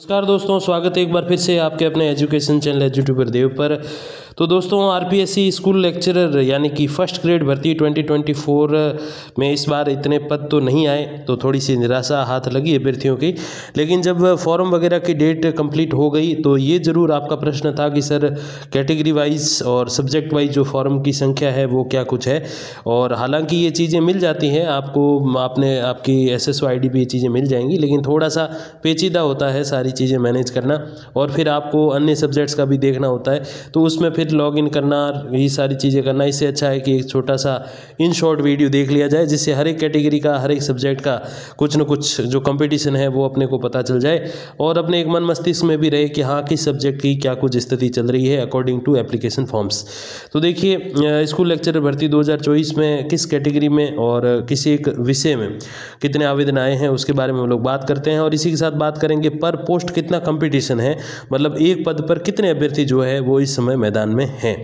नमस्कार दोस्तों, स्वागत है एक बार फिर से आपके अपने एजुकेशन चैनल एजुट्यूबर देव पर। तो दोस्तों, आरपीएससी स्कूल लेक्चरर यानी कि फर्स्ट ग्रेड भर्ती 2024 में इस बार इतने पद तो नहीं आए, तो थोड़ी सी निराशा हाथ लगी अभ्यर्थियों की। लेकिन जब फॉर्म वगैरह की डेट कंप्लीट हो गई तो ये ज़रूर आपका प्रश्न था कि सर कैटेगरी वाइज और सब्जेक्ट वाइज जो फॉर्म की संख्या है वो क्या कुछ है। और हालांकि ये चीज़ें मिल जाती हैं आपको, आपकी SSO ID पे ये चीज़ें मिल जाएंगी, लेकिन थोड़ा सा पेचीदा होता है सारी चीज़ें मैनेज करना, और फिर आपको अन्य सब्जेक्ट्स का भी देखना होता है, तो उसमें फिर लॉगिन करना, ये सारी चीज़ें करना। इससे अच्छा है कि एक छोटा सा इन शॉर्ट वीडियो देख लिया जाए, जिससे हर एक कैटेगरी का, हर एक सब्जेक्ट का कुछ न कुछ जो कंपटीशन है वो अपने को पता चल जाए, और अपने एक मन मस्तिष्क में भी रहे कि हाँ, किस सब्जेक्ट की क्या कुछ स्थिति चल रही है अकॉर्डिंग टू एप्लीकेशन फॉर्म्स। तो देखिए, स्कूल लेक्चरर भर्ती 2024 में किस कैटेगरी में और किसी एक विषय में कितने आवेदन आए हैं उसके बारे में हम लोग बात करते हैं, और इसी के साथ बात करेंगे पर पोस्ट कितना कंपटीशन है, मतलब एक पद पर कितने अभ्यर्थी जो है वो इस समय मैदान में हैं।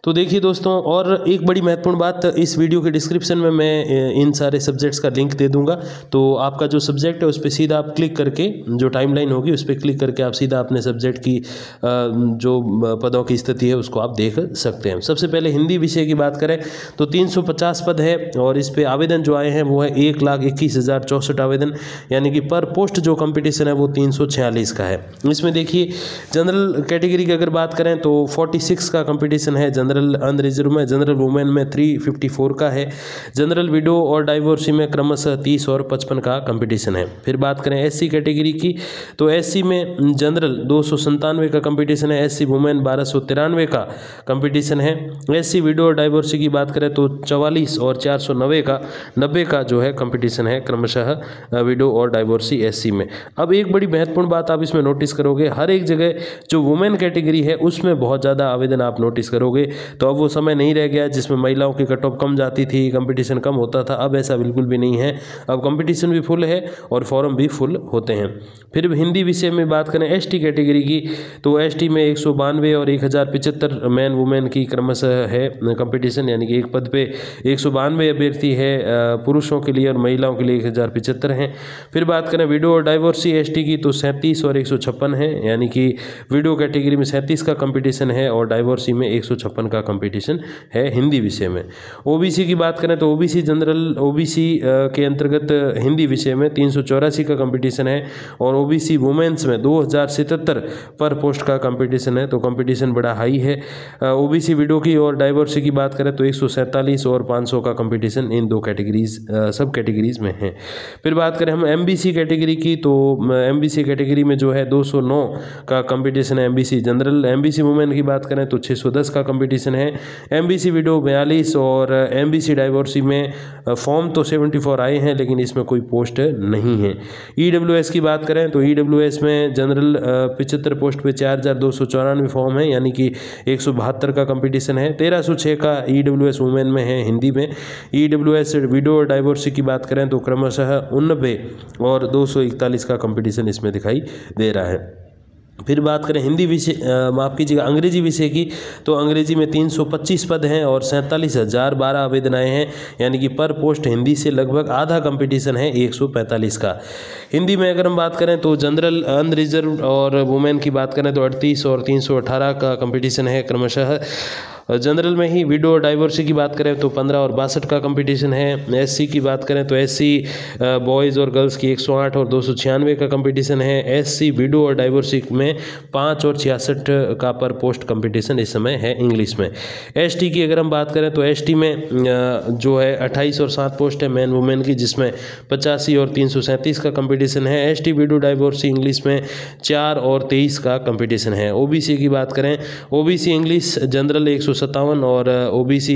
तो देखिए दोस्तों, और एक बड़ी महत्वपूर्ण बात, इस वीडियो के डिस्क्रिप्शन में मैं इन सारे सब्जेक्ट्स का लिंक दे दूंगा, तो आपका जो सब्जेक्ट है उस पर सीधा आप क्लिक करके, जो टाइमलाइन होगी उस पर क्लिक करके आप सीधा अपने सब्जेक्ट की जो पदों की स्थिति है उसको आप देख सकते हैं। सबसे पहले हिंदी विषय की बात करें तो 350 पद है, और इस पर आवेदन जो आए हैं वो है 1,21,064 आवेदन, यानी कि पर पोस्ट जो कंपटीशन है वो 346 का है। इसमें देखिए, जनरल कैटेगरी की अगर बात करें तो 46 का कंपटीशन है, जनरल अनरिजर्व में, जनरल वुमेन में 354 का है, जनरल विडो और डाइवोर्सी में क्रमशः 30 और 55 का कंपटीशन है। फिर बात करें SC कैटेगरी की तो SC में जनरल 297 का कंपटीशन है, SC वुमेन 1293 का कंपटीशन है। SC विडो और डाइवोर्सी की बात करें तो 44 और 490 का जो है कंपटीशन है क्रमशः विडो और डाइवोर्सी SC में। अब एक बड़ी महत्वपूर्ण बात आप इसमें नोटिस करोगे, हर एक जगह जो वुमेन कैटेगरी है उसमें बहुत ज़्यादा आवेदन आप नोटिस करोगे। तो अब वो समय नहीं रह गया जिसमें महिलाओं की कट ऑफ कम जाती थी, कंपटीशन कम होता था, अब ऐसा बिल्कुल भी नहीं है। अब कंपटीशन भी फुल है और फॉर्म भी फुल होते हैं। फिर हिंदी विषय में बात करें ST कैटेगरी की तो ST में 192 और 1075 मैन वुमेन की क्रमशः है कंपटीशन, यानी कि एक पद पे 192 अभ्यर्थी है पुरुषों के लिए, और महिलाओं के लिए 1075 हैं। फिर बात करें विडो और डाइवोर्सी ST की तो 37 और 156 है, यानी कि विडो कैटेगरी में 37 का कंपटीशन है और डाइवोर्सी में 156 का कंपटीशन है हिंदी विषय में। OBC की बात करें तो OBC जनरल OBC के अंतर्गत हिंदी विषय में 384 का कंपटीशन है, और OBC वुमेन्स में 2077 पर पोस्ट का कंपटीशन है, तो कंपटीशन बड़ा हाई है। OBC विडो की और डाइवोर्सी की बात करें तो 147 और 500 का कंपटीशन इन दो कैटेगरीज सब कैटेगरीज में है। फिर बात करें हम MBC कैटेगरी की तो MBC कैटेगरी में जो है 209 का कंपटीशन है MBC जनरल। MBC वुमेन की बात करें तो 610 का कंपटीशन है। MBC विडो 42 और MBC डाइवोर्सी में फॉर्म तो 74 आए हैं, लेकिन इसमें कोई पोस्ट नहीं है। EWS की बात करें तो EWS में जनरल 75 पोस्ट पे 4294 फॉर्म है, यानी कि 172 का कंपटीशन है। 1306 का EWS वुमेन में है हिंदी में। EWS विडो और डाइवोर्सी की बात करें तो क्रमशः 89 और 241 का कंपटीशन इसमें दिखाई दे रहा है। फिर बात करें हिंदी विषय माफ़ कीजिएगा अंग्रेजी विषय की तो अंग्रेजी में 325 पद हैं और 47,012 आवेदन आए हैं, यानी कि पर पोस्ट हिंदी से लगभग आधा कंपटीशन है 145 का। हिंदी में अगर हम बात करें तो जनरल अनरिजर्व और वुमेन की बात करें तो 38 और 318 का कंपटीशन है क्रमशः। जनरल में ही विडो और डाइवोर्सी की बात करें तो 15 और 62 का कंपटीशन है। SC की बात करें तो SC बॉयज़ और गर्ल्स की 108 और 296 का कंपटीशन है। SC विडो और डाइवोर्सी में 5 और 66 का पर पोस्ट कंपटीशन इस समय है इंग्लिश में। ST की अगर हम बात करें तो ST में जो है 28 और 7 पोस्ट है मैन वुमेन की, जिसमें 85 और 337 का कंपटीशन है। ST विडो डाइवोर्सी इंग्लिश में 4 और 23 का कंपटीशन है। OBC की बात करें, OBC इंग्लिश जनरल 157 और OBC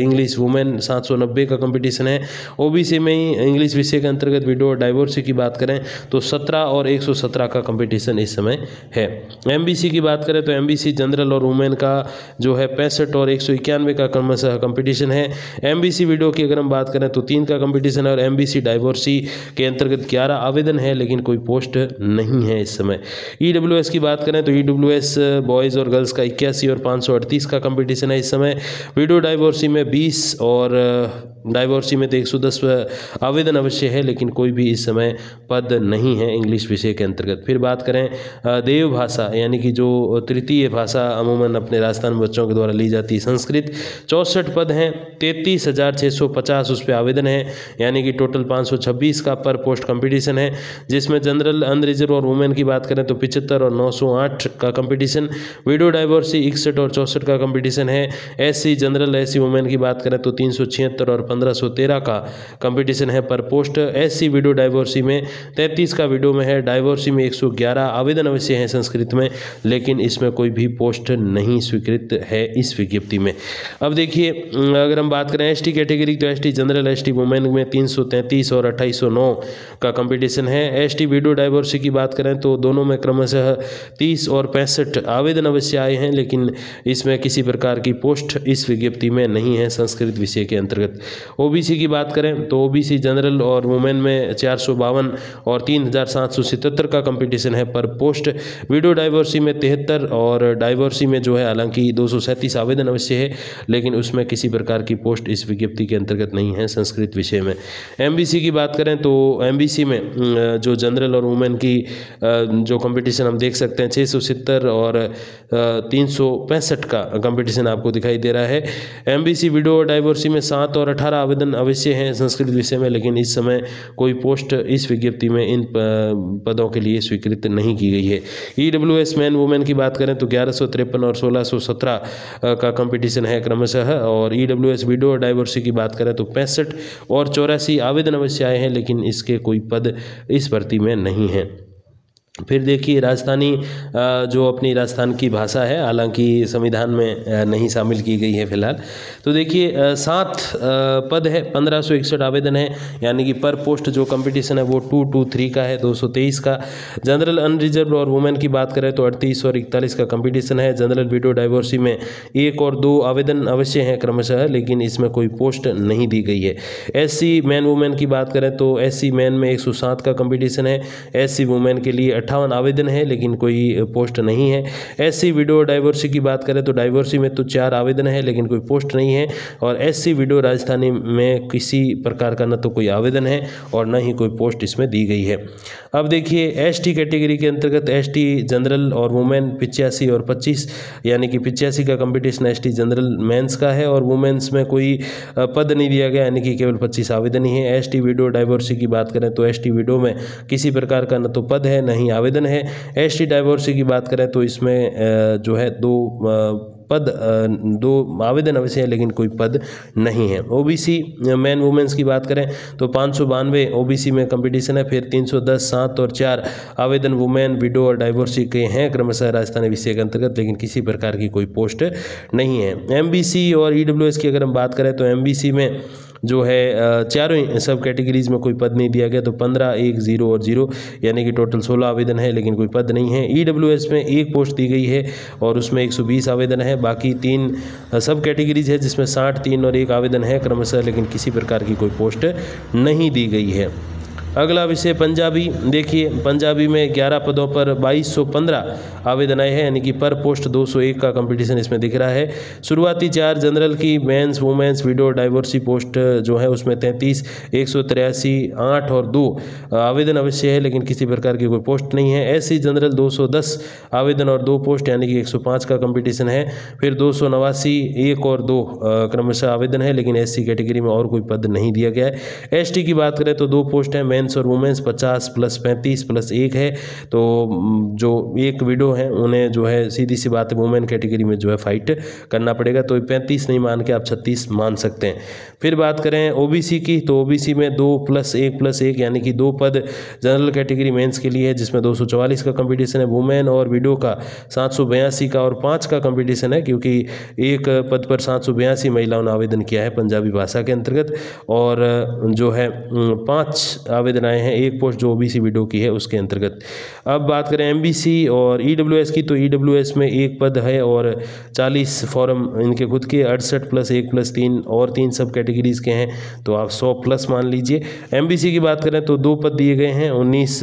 इंग्लिश वुमेन 790 का कंपटीशन है। OBC में ही इंग्लिश विषय के अंतर्गत विडो और डाइवोर्सी की बात करें तो 17 और 117 का कंपटीशन इस समय है। MBC की बात करें तो MBC जनरल और वुमेन का जो है 65 और 191 का क्रमशः कंपटीशन है। MBC विडो की अगर हम बात करें तो 3 का कंपटीशन है, और MBC डाइवोर्सी के अंतर्गत 11 आवेदन है, लेकिन कोई पोस्ट नहीं है इस समय। EWS की बात करें तो EWS बॉयज़ और गर्ल्स का 81 और 538 का कंपटीशन कंपटीशन है इस समय। वीडियो डाइवोर्सी में 20 और डाइवोर्सी में तो 110 आवेदन अवश्य है, लेकिन कोई भी इस समय पद नहीं है इंग्लिश विषय के अंतर्गत। फिर बात करें देव भाषा यानी कि जो तृतीय भाषा अमूमन अपने राजस्थान में बच्चों के द्वारा ली जाती है संस्कृत, 64 पद हैं, 33,650 उस पर आवेदन है, यानी कि टोटल 526 का पर पोस्ट कंपटीशन है, जिसमें जनरल अनरिजर्व और वुमेन की बात करें तो 75 और 908 का कंपटीशन, वीडियो डाइवोर्सी 61 और 64 का कंपटीशन है, एससी जनरल एससी वुमेन की बात करें तो 376 और 1513 का कंपटीशन है पर पोस्ट। एससी वीडियो डाइवोर्सी में 33 का वीडियो में है, डाइवोर्सी में 111 आवेदन अवश्य हैं संस्कृत में, लेकिन इसमें कोई भी पोस्ट नहीं स्वीकृत है इस विज्ञप्ति में। अब देखिए अगर हम बात करें एसटी कैटेगरी तो एसटी जनरल एसटी वुमेन में 333 और 2809 का कंपटीशन है। एसटी वीडियो डाइवोर्सी की बात करें तो दोनों में क्रमशः 30 और 65 आवेदन अवश्य आए हैं, लेकिन इसमें किसी प्रकार की पोस्ट इस विज्ञप्ति में नहीं है संस्कृत विषय के अंतर्गत। ओबीसी की बात करें तो ओबीसी जनरल और वुमेन में 452 और 3777 का कंपटीशन है पर पोस्ट। वीडियो डाइवोर्सी में 73 और डाइवोर्सी में जो है हालांकि 237 आवेदन अवश्य है, लेकिन उसमें किसी प्रकार की पोस्ट इस विज्ञप्ति के अंतर्गत नहीं है संस्कृत विषय में। एमबीसी की बात करें तो एमबीसी में जो जनरल और वुमेन की जो कंपटीशन हम देख सकते हैं 670 और 365 का कंपटीशन आपको दिखाई दे रहा है। एमबीसी वीडियो डाइवोर्सी में 7 और 18 आवेदन अवश्य हैं संस्कृत विषय में, लेकिन इस समय कोई पोस्ट इस विज्ञप्ति में इन पदों के लिए स्वीकृत नहीं की गई है। ईडब्ल्यूएस मैन वुमेन की बात करें तो 1153 और 1617 का कंपटीशन है क्रमशः, और ईडब्ल्यूएस वीडियो डाइवोर्सी की बात करें तो 65 और 84 आवेदन अवश्य आए हैं, लेकिन इसके कोई पद इस भर्ती में नहीं है। फिर देखिए राजस्थानी जो अपनी राजस्थान की भाषा है, हालांकि संविधान में नहीं शामिल की गई है फिलहाल, तो देखिए 7 पद है, 1561 आवेदन है, यानी कि पर पोस्ट जो कंपटीशन है वो 223 का है, 223 का। जनरल अनरिजर्व और वुमेन की बात करें तो 38 और 41 का कंपटीशन है। जनरल वीडियो डाइवोर्सी में 1 और 2 आवेदन अवश्य हैं क्रमशः, लेकिन इसमें कोई पोस्ट नहीं दी गई है। एससी मैन वुमेन की बात करें तो एससी मैन में 107 का कंपटीशन है, एससी वुमेन के लिए 58 आवेदन है, लेकिन कोई पोस्ट नहीं है। एससी वीडियो डाइवोर्सी की बात करें तो डाइवोर्सी में तो 4 आवेदन है, लेकिन कोई पोस्ट नहीं है, और एससी वीडियो राजस्थानी में किसी प्रकार का न तो कोई आवेदन है और न ही कोई पोस्ट इसमें दी गई है। अब देखिए एसटी कैटेगरी के अंतर्गत एसटी जनरल और वुमेन 85 और 25, यानी कि 85 का कंपटीशन एसटी जनरल मेंस का है, और वुमेन्स में कोई पद नहीं दिया गया, यानी कि केवल 25 आवेदन ही है। एसटी वीडियो डाइवोर्सी की बात करें तो एसटी वीडियो में किसी प्रकार का न तो पद है न ही आवेदन है। एसटी डाइवोर्सी की बात करें तो इसमें जो है 2 आवेदन अवश्य है, लेकिन कोई पद नहीं है। ओबीसी मैन वुमेन्स की बात करें तो 592 ओबीसी में कंपटीशन है, फिर 310, 7 और 4 आवेदन वुमेन वीडियो और डाइवोर्सी के हैं क्रमशः राजस्थानी विषय के अंतर्गत, लेकिन किसी प्रकार की कोई पोस्ट नहीं है। एमबीसी और ईडब्ल्यूएस की अगर हम बात करें तो एमबीसी में जो है चारों सब कैटेगरीज में कोई पद नहीं दिया गया, तो 15, 1, 0 और 0, यानी कि टोटल 16 आवेदन है, लेकिन कोई पद नहीं है। ईडब्ल्यूएस में 1 पोस्ट दी गई है और उसमें 120 आवेदन है। बाकी 3 सब कैटेगरीज है जिसमें 60, 3 और 1 आवेदन है क्रमशः, लेकिन किसी प्रकार की कोई पोस्ट नहीं दी गई है। अगला विषय पंजाबी। देखिए पंजाबी में 11 पदों पर 2215 आवेदन आए हैं, यानी कि पर पोस्ट 201 का कंपटीशन इसमें दिख रहा है। शुरुआती 4 जनरल की men's women's video divorcee post जो है उसमें 33, 183, 8 और 2 आवेदन अवश्य है, लेकिन किसी प्रकार की कोई पोस्ट नहीं है। एससी जनरल 210 आवेदन और 2 पोस्ट, यानी कि 105 का कंपटीशन है। फिर 289, 1 और 2 क्रमशः आवेदन है, लेकिन एससी कैटेगरी में और कोई पद नहीं दिया गया है। एसटी की बात करें तो 2 पोस्ट हैं, मेंस और वुमेन्स 50 + 35 + 1 है, तो जो एक वीडियो है उन्हें जो है सीधी सी बात है वुमेन कैटेगरी में जो है फाइट करना पड़ेगा, तो 35 नहीं मान के आप 36 मान सकते हैं। फिर बात करें ओबीसी की, तो ओबीसी में 2 + 1 + 1, यानी कि 2 पद जनरल कैटेगरी मेंस के लिए है, जिसमें 244 का कंपटीशन है। वुमेन और वीडियो का 782 का और 5 का कंपटीशन है, क्योंकि एक पद पर 782 महिलाओं ने आवेदन किया है पंजाबी भाषा के अंतर्गत, और जो है 5 आवेदन आवेदन आए हैं, एक पोस्ट जो OBC विडो की है उसके अंतर्गत। अब बात करें MBC और EWS की, तो EWS में एक पद है और 40 फॉर्म इनके खुद के, 68 + 1 + 3 और 3 सब कैटेगरीज़ के हैं, तो आप 100+ मान लीजिए। MBC की बात करें तो 2 पद दिए गए हैं, 19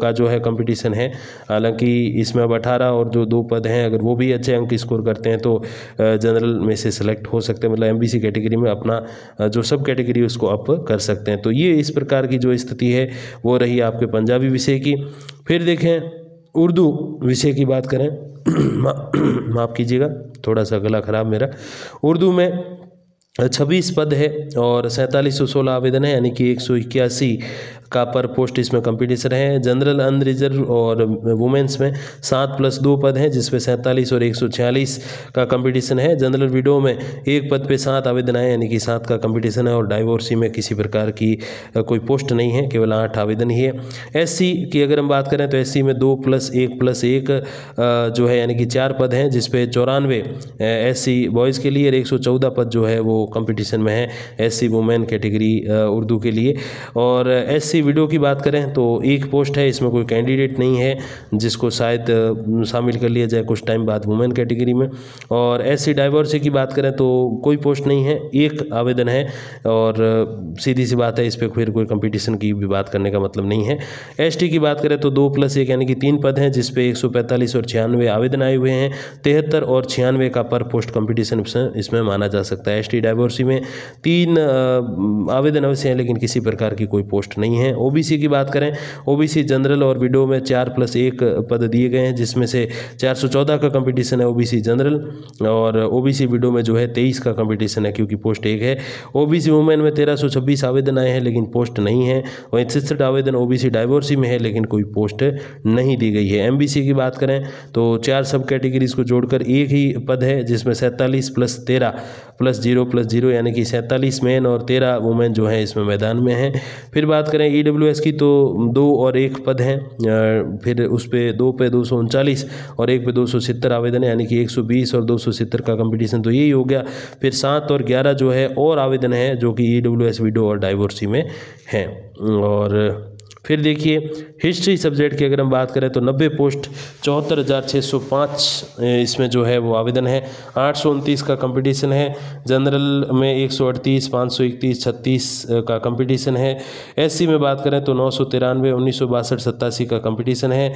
का जो है कंपटीशन है। हालांकि इसमें अब 18 और जो 2 पद हैं, अगर वो भी अच्छे अंक स्कोर करते हैं तो जनरल में से सेलेक्ट हो सकते हैं, मतलब MBC कैटेगरी में अपना जो सब कैटेगरी उसको अप कर सकते हैं। तो ये इस प्रकार की जो स्थिति है वो रही आपके पंजाबी विषय की। फिर देखें उर्दू विषय की बात करें माफ़ कीजिएगा, थोड़ा सा गला ख़राब मेरा। उर्दू में 26 पद है और 4716 आवेदन है, यानी कि 181 का पर पोस्ट इसमें कंपटीशन है। जनरल अनरिजर्व और वुमेंस में 7 + 2 पद हैं, जिसमें 47 और 146 का कंपटीशन है। जनरल विडो में 1 पद पे 7 आवेदन आए, यानी कि 7 का कंपटीशन है। और डाइवोर्सी में किसी प्रकार की कोई पोस्ट नहीं है, केवल 8 आवेदन ही है। SC की अगर हम बात करें तो SC में 2 + 1 + 1 जो है, यानी कि 4 पद हैं, जिसपे 94 SC बॉयज़ के लिए और 114 पद जो है वो कंपटीशन में है SC वुमेन कैटेगरी उर्दू के लिए। और SC विडो की बात करें तो 1 पोस्ट है, इसमें कोई कैंडिडेट नहीं है जिसको शायद शामिल कर लिया जाए कुछ टाइम बाद वुमेन कैटेगरी में। और SC डाइवोर्सी की बात करें तो कोई पोस्ट नहीं है, 1 आवेदन है और सीधी सी बात है, इस पर फिर कोई कंपटीशन की भी बात करने का मतलब नहीं है। ST की बात करें तो 2 + 1 यानी कि 3 पद हैं, जिसपे 145 और 96 आवेदन आए हुए हैं। 73 और 96 का पर पोस्ट कंपटीशन इसमें माना जा सकता है। ST डाइवोर्सी में 3 आवेदन अवश्य हैं, लेकिन किसी प्रकार की कोई पोस्ट नहीं है। OBC की बात करें, OBC जनरल और विडो में 4 + 1 पद दिए गए हैं, जिसमें से 414 का कंपटीशन है OBC जनरल, और OBC विडो में जो है 23 का कंपटीशन है, क्योंकि पोस्ट 1 है। OBC वुमेन में 1326 आवेदन आए हैं, लेकिन पोस्ट नहीं है। और 66 आवेदन OBC डाइवोर्सी में है, लेकिन कोई पोस्ट नहीं दी गई है। MBC की बात करें तो 4 सब कैटेगरीज को जोड़कर 1 ही पद है, जिसमें 47 + 13 + 0 + 0 यानी कि 47 मेन और 13 वुमेन जो है इसमें मैदान में है। फिर बात करें EWS की तो 2 और 1 पद हैं, फिर उस पे 2 पे 239 और 1 पे 270 आवेदन है, यानी कि 120 और 270 का कंपटीशन, तो यही हो गया। फिर 7 और 11 जो है और आवेदन है, जो कि EWS विडो और डाइवोर्सी में हैं। और फिर देखिए हिस्ट्री सब्जेक्ट की अगर हम बात करें तो 90 पोस्ट 74,605 इसमें जो है वो आवेदन है। 829 का कंपटीशन है। जनरल में 138, 531, 36 का कंपटीशन है। SC में बात करें तो 993, 1962, 87 का कंपटीशन है।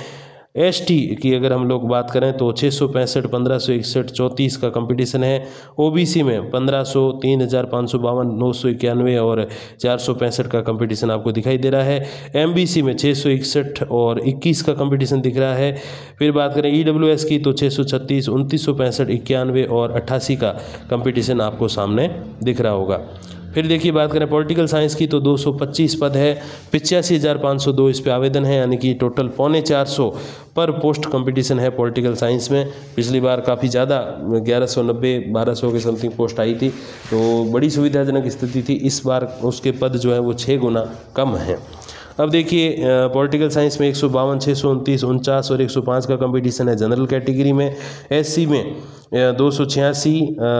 ST की अगर हम लोग बात करें तो 665, 1561, 34 का कंपटीशन है। OBC में 1500, 3552, 991 और 465 का कंपटीशन आपको दिखाई दे रहा है। MBC में 661 और 21 का कंपटीशन दिख रहा है। फिर बात करें EWS की तो 636, 2965, 91 और 88 का कंपटीशन आपको सामने दिख रहा होगा। फिर देखिए बात करें पॉलिटिकल साइंस की तो 225 पद है, 85,502 इस पे आवेदन है, यानी कि टोटल 450 पर पोस्ट कंपटीशन है पॉलिटिकल साइंस में। पिछली बार काफ़ी ज़्यादा 1190, 1200 के समथिंग पोस्ट आई थी, तो बड़ी सुविधाजनक स्थिति थी। इस बार उसके पद जो है वो 6 गुना कम हैं। अब देखिए पॉलिटिकल साइंस में 152, 629, 49 और 105 का कंपटीशन है जनरल कैटेगरी में। SC में 286,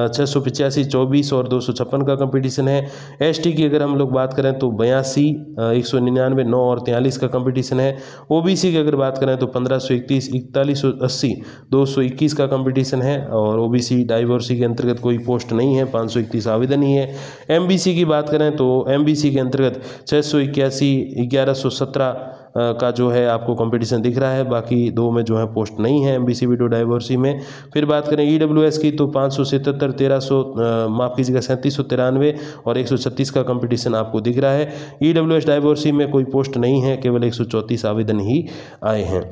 685, 24 और 256 का कंपटीशन है। ST की अगर हम लोग बात करें तो 82, 199, 9 और 43 का कंपटीशन है। OBC की अगर बात करें तो 1531, 4180, 221 का कंपटीशन है। और OBC डाइवोर्सी के अंतर्गत कोई पोस्ट नहीं है, 531 आवेदन ही है। MBC की बात करें तो MBC के अंतर्गत 681, 1117 का जो है आपको कंपटीशन दिख रहा है। बाकी 2 में जो है पोस्ट नहीं है MBC विडो डाइवोर्सी में। फिर बात करें EWS की तो 577, 1300 माफ़ कीजिएगा 3793 और 136 का कंपटीशन आपको दिख रहा है। EWS डाइवोर्सी में कोई पोस्ट नहीं है, केवल 134 आवेदन ही आए हैं।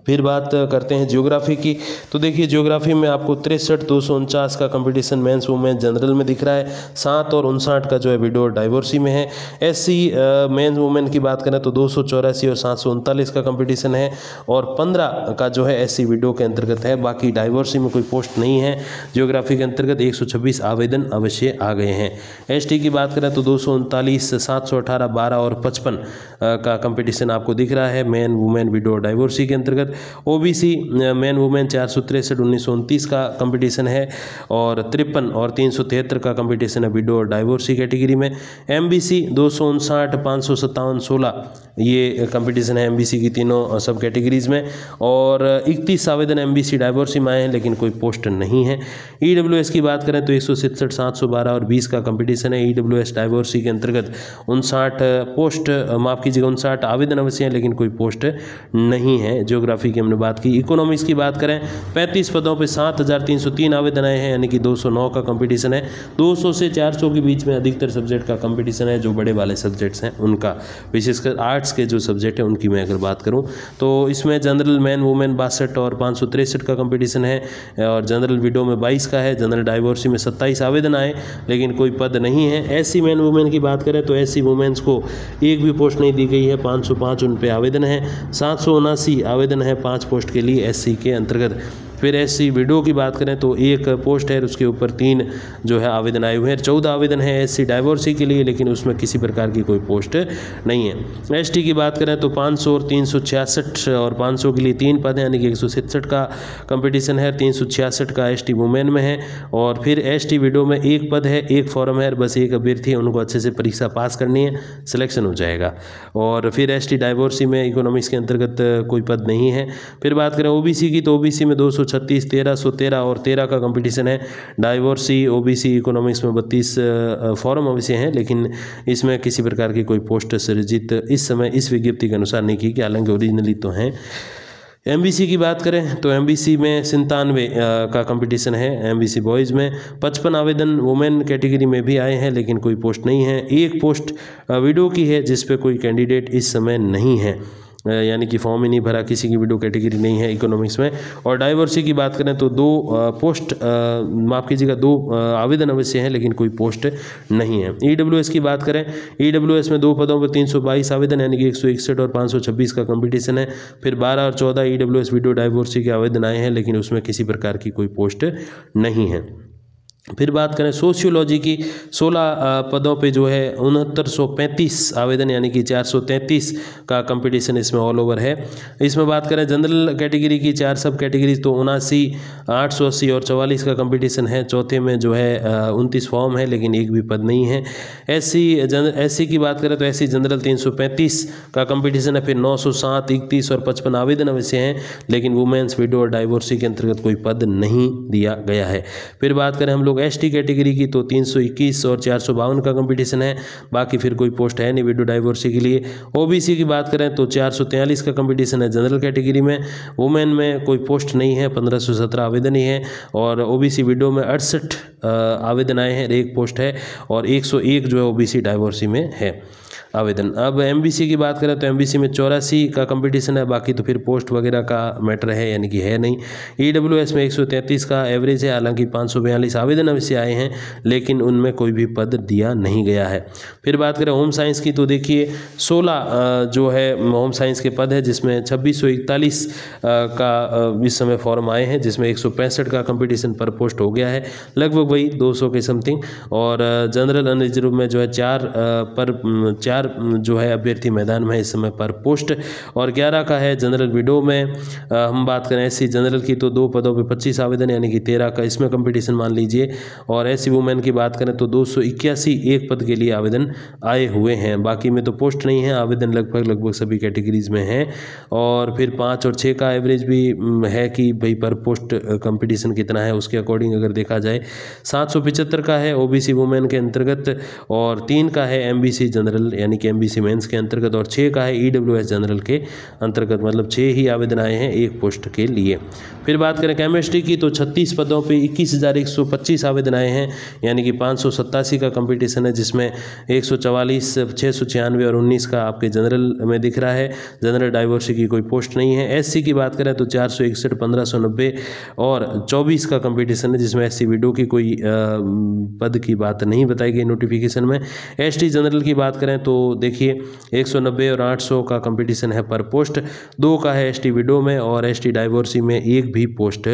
फिर बात करते हैं ज्योग्राफी की, तो देखिए ज्योग्राफी में आपको 63, 249 का कंपटीशन मेंस वुमेन जनरल में दिख रहा है। 7 और 59 का जो है विडो डाइवोर्सी में है। SC मेंस वुमेन की बात करें तो 284 और 739 का कंपटीशन है। और 15 का जो है SC विडो के अंतर्गत है। बाकी डाइवोर्सी में कोई पोस्ट नहीं है। ज्योग्राफी के अंतर्गत 126 आवेदन अवश्य आ गए हैं। ST की बात करें तो 239, 718, 12 और 55 का कंपटीशन आपको दिख रहा है मेन वुमेन विडो डाइवोर्सी के अंतर्गत। अंतर्गत। ओबीसी मैन वुमेन 463 1929 का कंपटीशन है और 53 और 373 का कंपटीशन है विडो और डाइवोर्सी कैटेगरी में। एमबीसी 259 557 16 ये कंपटीशन है एमबीसी की तीनों सब कैटेगरीज में और 31 आवेदन एमबीसी डाइवोर्सी में आए हैं लेकिन कोई पोस्ट नहीं है। ईडब्ल्यूएस की बात करें तो 167 712 और 20 का कंपटीशन है ईडब्ल्यूएस डाइवोर्सी के अंतर्गत। 59 आवेदन अवश्य हैं लेकिन कोई पोस्ट नहीं है। ज्योग्राफी की हमने बात की। इकोनॉमिक्स की बात करें 35 पदों पे 7303 आवेदन आए हैं यानी कि 209 का कंपटीशन है। 200 से 400 के बीच में अधिकतर सब्जेक्ट का कंपटीशन है जो बड़े वाले सब्जेक्ट्स हैं उनका, विशेषकर आर्ट्स के जो सब्जेक्ट हैं उनकी मैं अगर बात करूं तो इसमें जनरल मैन वुमेन 62 और 563 का कंपटीशन है और जनरल विडो में 22 का है। जनरल डाइवोर्सी में 27 आवेदन आए लेकिन कोई पद नहीं है। एससी मैन वुमेन की बात करें तो एससी वुमेन्स को एक भी पोस्ट नहीं दी गई है। 505 उन पे आवेदन है। 779 आवेदन है 5 पोस्ट के लिए एससी के अंतर्गत। फिर एससी विडो की बात करें तो एक पोस्ट है, उसके ऊपर 3 जो है आवेदन आए हुए हैं। 14 आवेदन है एससी डाइवोर्सी के लिए लेकिन उसमें किसी प्रकार की कोई पोस्ट नहीं है। एसटी की बात करें तो 500 और 366 और 500 के लिए 3 पद हैं यानी कि 167 का कंपटीशन है। 366 का एसटी वुमेन में है और फिर एसटी विडो में 1 पद है, 1 फॉर्म है, बस 1 अभ्यर्थी है, उनको अच्छे से परीक्षा पास करनी है, सिलेक्शन हो जाएगा। और फिर एसटी डाइवोर्सी में इकोनॉमिक्स के अंतर्गत कोई पद नहीं है। फिर बात करें ओबीसी की तो ओबीसी में 236 1313 और 13 का कंपटीशन है। डाइवोर्सी ओबीसी इकोनॉमिक्स में 32 फॉर्म अवश्य हैं लेकिन इसमें किसी प्रकार की कोई पोस्ट सृजित इस समय इस विज्ञप्ति के अनुसार नहीं की, हालांकि ओरिजिनली तो हैं। एमबीसी की बात करें तो एमबीसी में 97 का कंपटीशन है। एमबीसी बॉयज़ में 55 आवेदन वुमेन कैटेगरी में भी आए हैं लेकिन कोई पोस्ट नहीं है। 1 पोस्ट विडो की है जिस पे कोई कैंडिडेट इस समय नहीं है, यानी कि फॉर्म ही नहीं भरा, किसी की विडो कैटेगरी नहीं है इकोनॉमिक्स में। और डाइवर्सिटी की बात करें तो 2 पोस्ट माफ़ कीजिएगा 2 आवेदन अवश्य हैं लेकिन कोई पोस्ट नहीं है। ईडब्ल्यूएस की बात करें, ईडब्ल्यूएस में 2 पदों पर 322 आवेदन यानी कि 161 और 526 का कंपटीशन है। फिर 12 और 14 ईडब्ल्यूएस विडो डाइवोर्सी के आवेदन आए हैं लेकिन उसमें किसी प्रकार की कोई पोस्ट नहीं है। फिर बात करें सोशियोलॉजी की, 16 पदों पे जो है 6935 आवेदन यानी कि 433 का कंपटीशन इसमें ऑल ओवर है। इसमें बात करें जनरल कैटेगरी की 4 सब कैटेगरी तो 79 880 और 44 का कंपटीशन है। चौथे में जो है 29 फॉर्म है लेकिन एक भी पद नहीं है। एससी की बात करें तो एससी जनरल 335 का कंपटीशन है। फिर 907 31 और 55 आवेदन अवश्य हैं लेकिन वुमेन्स विडो और डाइवोर्सी के अंतर्गत कोई पद नहीं दिया गया है। फिर बात करें हम लोग एसटी कैटेगरी की तो 321 और 452 का कंपटीशन है, बाकी फिर कोई पोस्ट है नहीं विडो डाइवोर्सी के लिए। ओबीसी की बात करें तो 443 का कंपटीशन है जनरल कैटेगरी में। वुमेन में कोई पोस्ट नहीं है, 1517 आवेदन ही है। और ओबीसी विडो में 68 आवेदन आए हैं, 1 पोस्ट है और 101 जो है ओबीसी डाइवोर्सी में है आवेदन। अब एमबीसी की बात करें तो एमबीसी में 84 का कंपटीशन है, बाकी तो फिर पोस्ट वगैरह का मैटर है यानी कि है नहीं। ईडब्ल्यूएस में 133 का एवरेज है, हालांकि 542 आवेदन अवश्य आए हैं लेकिन उनमें कोई भी पद दिया नहीं गया है। फिर बात करें होम साइंस की तो देखिए 16 जो है होम साइंस के पद है जिसमें 2641 का इस समय फॉर्म आए हैं, जिसमें 165 का कंपटीशन पर पोस्ट हो गया है, लगभग वही 200 के समथिंग। और जनरल अनरिजर्व में जो है 4 जो है अभ्यर्थी मैदान में इस समय पर पोस्ट और 11 का है जनरल विडो में। हम बात करें एससी जनरल की तो 2 पदों पे 25 आवेदन यानी कि 13 का इसमें कंपटीशन मान लीजिए। और एससी वुमेन की बात करें तो 281 एक पद के लिए आवेदन आए हुए हैं, बाकी में तो पोस्ट नहीं है, आवेदन लगभग सभी कैटेगरीज में हैं। और फिर 5 और 6 का एवरेज भी है कि भाई पर पोस्ट कंपटीशन कितना है उसके अकॉर्डिंग अगर देखा जाए 775 का है ओबीसी वुमेन के अंतर्गत और 3 का है एमबीसी जनरल यानी कि एमबीसी मेंस के अंतर्गत और 6 का है ईडब्ल्यूएस जनरल के अंतर्गत, मतलब 6 ही आवेदन आए हैं 1 पोस्ट के लिए। फिर बात करें केमिस्ट्री की तो 36 पदों पे 21,125 आवेदन आए हैं यानी कि 587 का कंपटीशन है, जिसमें 144 696 और 19 का आपके जनरल में दिख रहा है। जनरल डाइवर्सिटी की कोई पोस्ट नहीं है। एससी की बात करें तो 461 1590 और 24 का कंपटीशन है, जिसमें एससी विडो की कोई पद की बात नहीं बताई गई नोटिफिकेशन में। एसटी जनरल की बात करें तो देखिए 190 और 800 का कंपटीशन है पर पोस्ट, 2 का है एसटी विडो में और एसटी डाइवोर्सी में एक भी पोस्ट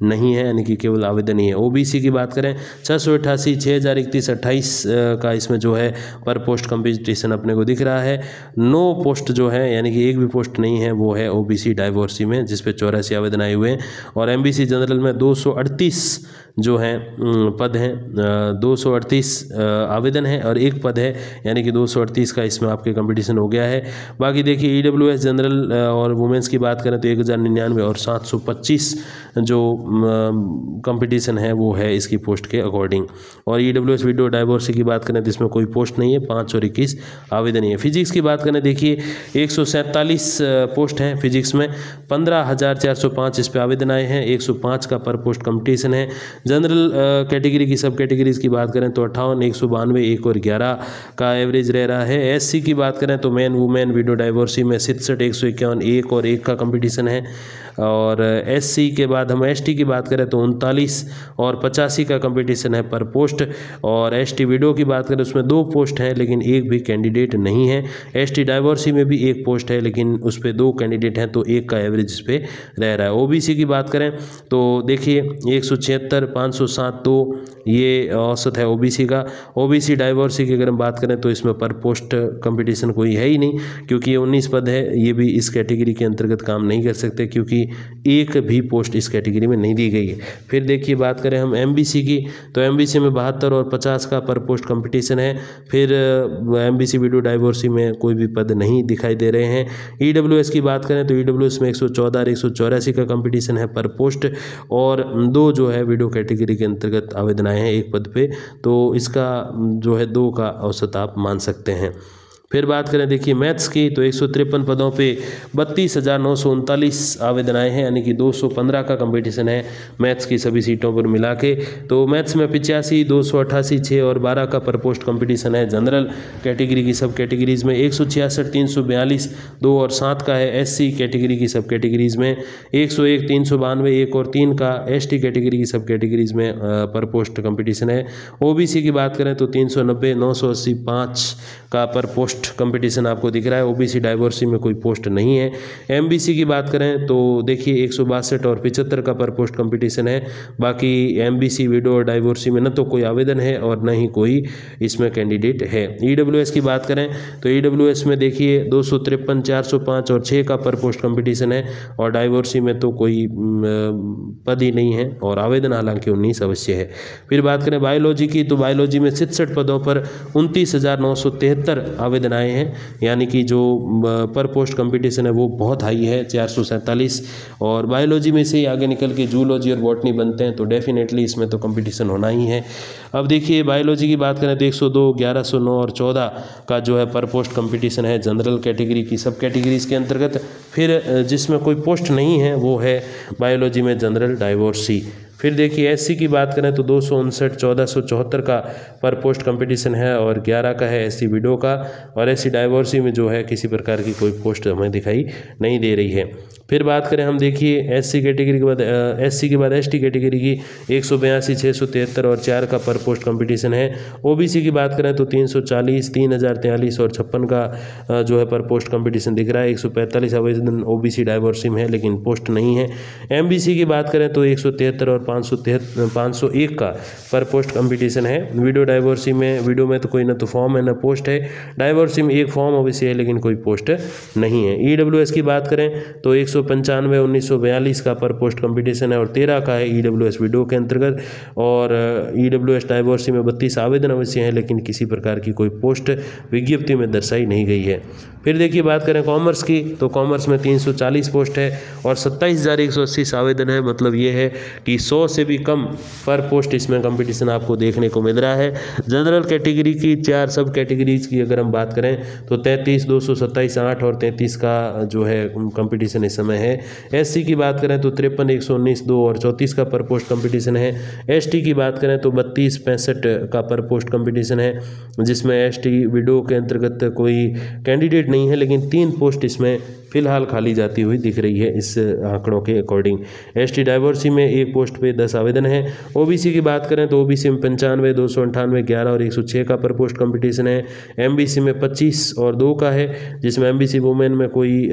नहीं है, यानी कि केवल आवेदन ही है। ओबीसी की बात करें 688, 6031, 28 का इसमें जो है पर पोस्ट कंपटीशन अपने को दिख रहा है। 9 पोस्ट जो है यानी कि एक भी पोस्ट नहीं है वो है ओबीसी डाइवोर्सी में, जिस पे 84 आवेदन आए हुए हैं। और एमबीसी जनरल में 238 जो हैं पद हैं, 238 आवेदन है और एक पद है, यानी कि 238 का इसमें आपके कंपटीशन हो गया है। बाकी देखिए ईडब्ल्यूएस जनरल और वुमेंस की बात करें तो 1099 और 725 जो कंपटीशन है वो है इसकी पोस्ट के अकॉर्डिंग। और ईडब्ल्यूएस विडो डाइवोर्सी की बात करें तो इसमें कोई पोस्ट नहीं है, 5 और 21 आवेदन ही है। फिजिक्स की बात करें देखिए 147 पोस्ट हैं फिजिक्स में, 15,405 इस पे आवेदन आए हैं, 105 का पर पोस्ट कंपटीशन है। जनरल कैटेगरी की सब कैटेगरीज की बात करें तो 58, 192, 1 और 11 का एवरेज रह रहा है। एससी की बात करें तो मैन वुमेन विडो डाइवोर्सी में 67, 151, 1 और 1 का कंपटीशन है। और एससी के बाद हम एसटी की बात करें तो 39 और 85 का कंपटीशन है पर पोस्ट। और एसटी विडो की बात करें उसमें 2 पोस्ट हैं लेकिन एक भी कैंडिडेट नहीं है। एसटी डाइवोर्सी में भी 1 पोस्ट है लेकिन उस पर 2 कैंडिडेट हैं तो 1 का एवरेज इस पे रह रहा है। ओबीसी की बात करें तो देखिए 176, 507, 2 ये औसत है ओबीसी का। ओबीसी डाइवोर्सी की अगर हम बात करें तो इसमें पर पोस्ट कंपटीशन कोई है ही नहीं, क्योंकि ये 19 पद है, ये भी इस कैटेगरी के अंतर्गत काम नहीं कर सकते क्योंकि एक भी पोस्ट इस कैटेगरी में नहीं दी गई है। फिर देखिए बात करें हम एमबीसी की तो एमबीसी में 72 और 50 का पर पोस्ट कंपटीशन है। फिर एमबीसी विडो डाइवोर्सी में कोई भी पद नहीं दिखाई दे रहे हैं। ईडब्ल्यूएस की बात करें तो ईडब्ल्यूएस में 114 और 184 का कंपटीशन है पर पोस्ट, और 2 जो है विडो कैटेगरी के अंतर्गत आवेदन आए हैं एक पद पे, तो इसका जो है 2 का औसत आप मान सकते हैं। फिर बात करें देखिए मैथ्स की तो 153 पदों पे 32,939 आवेदन आए हैं, यानी कि 215 का कंपटीशन है मैथ्स की सभी सीटों पर मिला के। तो मैथ्स में 85, 288, 6 और 12 का पर पोस्ट कंपटीशन है। जनरल कैटेगरी की सब कैटेगरीज में 166, 342, 2 और 7 का है। एससी कैटेगरी की सब कैटेगरीज में 101, 392, 1 और 3 का। एसटी कैटेगरी की सब कैटेगरीज में पर पोस्ट कंपटीशन है। ओबीसी की बात करें तो 390, 980, 5 का पर पोस्ट कंपटीशन आपको दिख रहा है। ओबीसी डाइवोर्सी में कोई पोस्ट नहीं है। एमबीसी की बात करें तो देखिए 162 और 75 का पर पोस्ट कंपटीशन है। बाकी एमबीसी विडो और डाइवोर्सी में न तो कोई आवेदन है और न ही कोई इसमें कैंडिडेट है। ईडब्ल्यूएस की बात करें तो ईडब्ल्यूएस में देखिए 253, 405 और 6 का पर पोस्ट कंपटीशन है, और डाइवोर्सी में तो कोई पद ही नहीं है और आवेदन हालांकि 19 अवश्य है। फिर बात करें बायोलॉजी की तो बायोलॉजी में 67 पदों पर 29,973 आवेदन आए हैं, यानी कि जो पर पोस्ट कंपटीशन है वो बहुत हाई है 447। और बायोलॉजी में से ही आगे निकल के जूलॉजी और बॉटनी बनते हैं तो डेफिनेटली इसमें तो कंपटीशन होना ही है। अब देखिए बायोलॉजी की बात करें तो 102, 1109 और 14 का जो है पर पोस्ट कंपटीशन है जनरल कैटेगरी की सब कैटेगरीज के अंतर्गत। फिर जिसमें कोई पोस्ट नहीं है वो है बायोलॉजी में जनरल डाइवोर्सी। फिर देखिए एससी की बात करें तो 259, 1474 का पर पोस्ट कंपटीशन है और 11 का है एससी विडो का। और एससी डाइवोर्सी में जो है किसी प्रकार की कोई पोस्ट हमें दिखाई नहीं दे रही है। फिर बात करें हम देखिए एससी कैटेगरी के बाद एससी के बाद एसटी कैटेगरी की 182, 673 और 4 का पर पोस्ट कंपटीशन है। ओबीसी की बात करें तो 340, 3043 और 56 का जो है पर पोस्ट कंपटीशन दिख रहा है। 145 आवेदन ओबीसी डाइवोर्सी में है लेकिन पोस्ट नहीं है। एमबीसी की बात करें तो 173 और 501 का पर पोस्ट कंपटीशन है। वीडियो डाइवोर्सी में वीडियो में तो कोई ना तो फॉर्म है ना पोस्ट है। डाइवोर्सी में एक फॉर्म ओबीसी है लेकिन कोई पोस्ट नहीं है। ईडब्ल्यूएस की बात करें तो 195, 1942 का पर पोस्ट कंपटीशन है और 13 का है ईडब्ल्यूएस विडो के अंतर्गत। और ईडब्ल्यूएस डाइवोर्सी में 32 आवेदन अवश्य हैं लेकिन किसी प्रकार की कोई पोस्ट विज्ञप्ति में दर्शाई नहीं गई है। फिर देखिए बात करें कॉमर्स की तो कॉमर्स में 340 पोस्ट है और 27,180 आवेदन है। मतलब ये है कि 100 से भी कम पर पोस्ट इसमें कंपटीशन आपको देखने को मिल रहा है। जनरल कैटेगरी की 4 सब कैटेगरीज की अगर हम बात करें तो 33, 227, 8 और 33 का जो है कंपटीशन इस समय है। एससी की बात करें तो 53, 119, 2 और 34 का पर पोस्ट कंपटीशन है। एसटी की बात करें तो 32, 65 का पर पोस्ट कंपटीशन है, जिसमें एसटी विडो के अंतर्गत कोई कैंडिडेट नहीं है लेकिन 3 पोस्ट इसमें फिलहाल खाली जाती हुई दिख रही है इस आंकड़ों के अकॉर्डिंग। एसटी डाइवर्सी में एक पोस्ट पे 10 आवेदन है। ओबीसी की बात करें तो ओबीसी में 95, 298, 11 और 106 का पर पोस्ट कंपटीशन है। एमबीसी में 25 और 2 का है, जिसमें एमबीसी वुमेन में कोई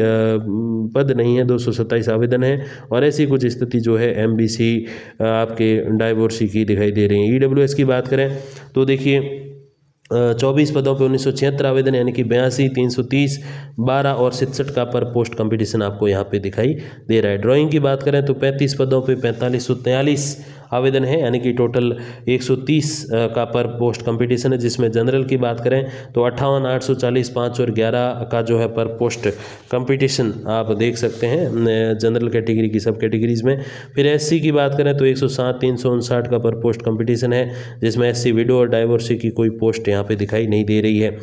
पद नहीं है, 227 आवेदन है। और ऐसी कुछ स्थिति जो है एमबीसी आपके डाइवर्सी की दिखाई दे रही है। ईडब्ल्यूएस की बात करें तो देखिए 24 पदों पे 1976 आवेदन, यानी कि 82, 330, 12 और 67 का पर पोस्ट कंपटीशन आपको यहाँ पे दिखाई दे रहा है। ड्राइंग की बात करें तो 35 पदों पे 4543 आवेदन है, यानी कि टोटल 130 का पर पोस्ट कंपटीशन है। जिसमें जनरल की बात करें तो 58, 840, 5 और 11 का जो है पर पोस्ट कंपटीशन आप देख सकते हैं जनरल कैटेगरी की सब कैटेगरीज में। फिर एससी की बात करें तो 107, 359 का पर पोस्ट कंपटीशन है, जिसमें एससी विडो और डाइवर्सी की कोई पोस्ट यहाँ पे दिखाई नहीं दे रही है।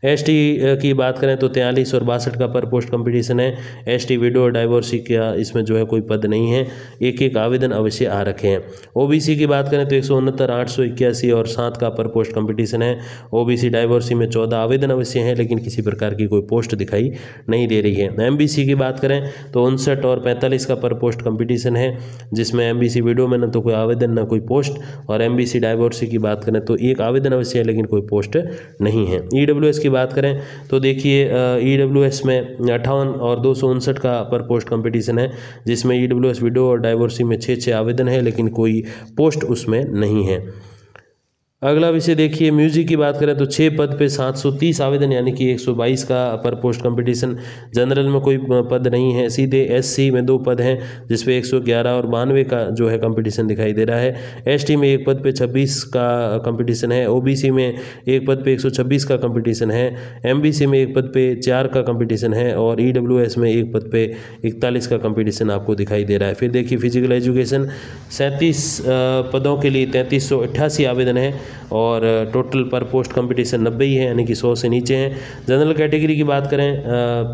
एसटी की बात करें तो 43 और 62 का पर पोस्ट कंपटीशन है। एसटी विडो और डाइवर्सी का इसमें जो है कोई पद नहीं है, एक एक आवेदन अवश्य आ रखे हैं। ओबीसी की बात करें तो 169, 881 और 7 का पर पोस्ट कंपटीशन है। ओबीसी डाइवर्सी में 14 आवेदन अवश्य हैं, लेकिन किसी प्रकार की कोई पोस्ट दिखाई नहीं दे रही है। एमबीसी की बात करें तो 59 और 45 का पर पोस्ट कंपटीशन है, जिसमें एमबीसी विडो में न तो कोई आवेदन न कोई पोस्ट, और एमबीसी डाइवर्सी की बात करें तो एक आवेदन अवश्य है लेकिन कोई पोस्ट नहीं है। ईडब्ल्यूएस की बात करें तो देखिए ईडब्ल्यूएस में 58 और 259 का पर पोस्ट कंपटीशन है, जिसमें ईडब्ल्यूएस विडो और डाइवर्सी में 6 आवेदन है, लेकिन कोई पोस्ट उसमें नहीं है। अगला विषय देखिए म्यूजिक की बात करें तो 6 पद पे 730 आवेदन, यानी कि 122 का पर पोस्ट कंपटीशन। जनरल में कोई पद नहीं है। सीधे एससी में 2 पद हैं, जिसपे 111 और 92 का जो है कंपटीशन दिखाई दे रहा है। एसटी में 1 पद पे 26 का कंपटीशन है। ओबीसी में 1 पद पे 126 का कंपटीशन है। एमबीसी में 1 पद पे 4 का कंपटीशन है, और ईडब्ल्यूएस में 1 पद पे 41 का कंपटीशन आपको दिखाई दे रहा है। फिर देखिए फिजिकल एजुकेशन 37 पदों के लिए 3388 आवेदन है, और टोटल पर पोस्ट कंपटीशन 90 ही है, यानी कि 100 से नीचे हैं। जनरल कैटेगरी की बात करें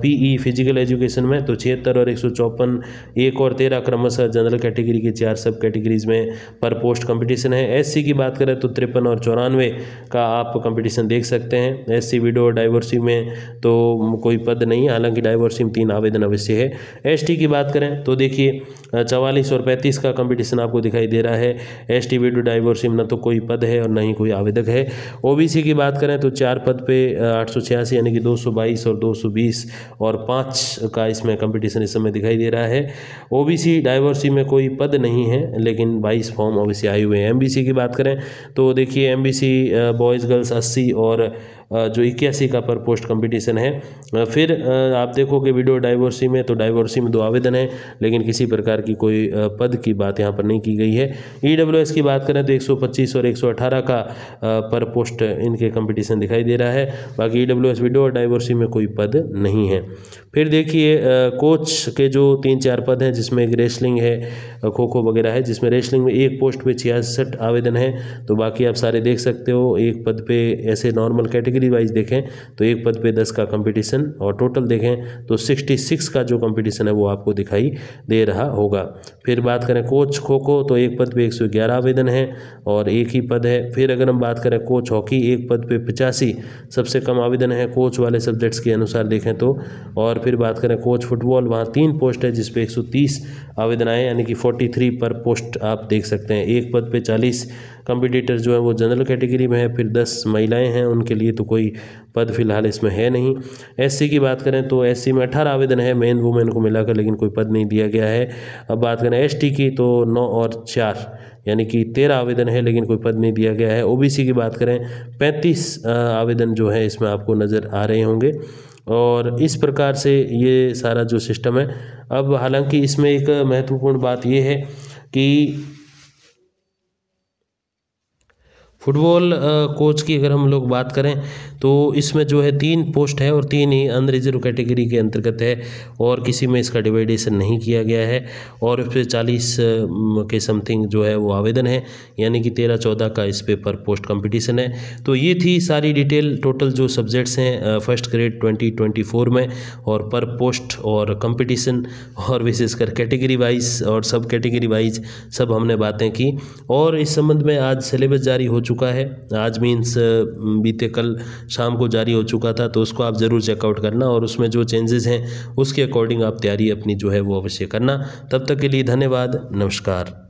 पीई फिजिकल एजुकेशन में तो 76 और 154, 1 और 13 क्रमशः जनरल कैटेगरी की 4 सब कैटेगरीज में पर पोस्ट कंपटीशन है। एससी की बात करें तो 53 और 94 का आप कंपटीशन देख सकते हैं। एससी विडो और डाइवर्सी में तो कोई पद नहीं, हालांकि डाइवर्सी में 3 आवेदन अवश्य है। एसटी की बात करें तो देखिए 44 और 35 का कंपटीशन आपको दिखाई दे रहा है। एसटी विडो डाइवर्सी में न तो कोई पद है और न ही कोई आवेदक है। ओबीसी की बात करें तो 4 पद पे 886, यानी कि 222 और 220 और 5 का इसमें कंपटीशन इस समय दिखाई दे रहा है। ओबीसी डाइवर्सी में कोई पद नहीं है, लेकिन 22 फॉर्म अवश्य आए हुए हैं। एमबीसी की बात करें तो देखिए एमबीसी बॉयज़ गर्ल्स 80 और जो 81 का पर पोस्ट कंपटीशन है। फिर आप देखोगे वीडियो डाइवर्सी में तो डाइवर्सी में 2 आवेदन है, लेकिन किसी प्रकार की कोई पद की बात यहाँ पर नहीं की गई है। ईडब्ल्यूएस की बात करें तो 125 और 118 का पर पोस्ट इनके कंपटीशन दिखाई दे रहा है। बाकी ईडब्ल्यूएस वीडियो और डाइवर्सी में कोई पद नहीं है। फिर देखिए कोच के जो 3-4 पद हैं, जिसमें एक रेसलिंग है, खो खो वगैरह है, जिसमें रेसलिंग में 1 पोस्ट पे 66 आवेदन है। तो बाकी आप सारे देख सकते हो। 1 पद पे ऐसे नॉर्मल कैटेगरी वाइज देखें तो 1 पद पे 10 का कंपटीशन, और टोटल देखें तो 66 का जो कंपटीशन है वो आपको दिखाई दे रहा होगा। फिर बात करें कोच खो खो तो 1 पद पे 111 आवेदन है और 1 ही पद है। फिर अगर हम बात करें कोच हॉकी 1 पद पे 85 सबसे कम आवेदन है कोच वाले सब्जेक्ट्स के अनुसार देखें तो। और फिर बात करें कोच फुटबॉल, वहाँ 3 पोस्ट है जिसपे 130 आवेदन आए, यानी कि 43 पर पोस्ट आप देख सकते हैं। 1 पद पे 40 कंपटीटर्स जो है वो जनरल कैटेगरी में है। फिर 10 महिलाएं हैं, उनके लिए तो कोई पद फिलहाल इसमें है नहीं। एससी की बात करें तो एससी में 18 आवेदन है मेन वुमेन को मिलाकर, लेकिन कोई पद नहीं दिया गया है। अब बात करें एसटी की तो 9 और 4 यानी कि 13 आवेदन है, लेकिन कोई पद नहीं दिया गया है। ओबीसी की बात करें 35 आवेदन जो है इसमें आपको नज़र आ रहे होंगे। और इस प्रकार से ये सारा जो सिस्टम है। अब हालांकि इसमें एक महत्वपूर्ण बात ये है कि फुटबॉल कोच की अगर हम लोग बात करें तो इसमें जो है 3 पोस्ट है और 3 ही अनरिजर्व कैटेगरी के अंतर्गत है, और किसी में इसका डिवाइडेशन नहीं किया गया है। और इस पर 40 के समथिंग जो है वो आवेदन है, यानी कि 13-14 का इस पे पर पोस्ट कंपटीशन है। तो ये थी सारी डिटेल, टोटल जो सब्जेक्ट्स हैं फर्स्ट ग्रेड 2024 में, और पर पोस्ट और कंपटीशन, और विशेषकर कैटेगरी वाइज और सब कैटेगरी वाइज सब हमने बातें की। और इस संबंध में आज सिलेबस जारी हो चुका चुका है। आज मीन्स बीते कल शाम को जारी हो चुका था, तो उसको आप ज़रूर चेकआउट करना और उसमें जो चेंजेस हैं उसके अकॉर्डिंग आप तैयारी अपनी जो है वो अवश्य करना। तब तक के लिए धन्यवाद, नमस्कार।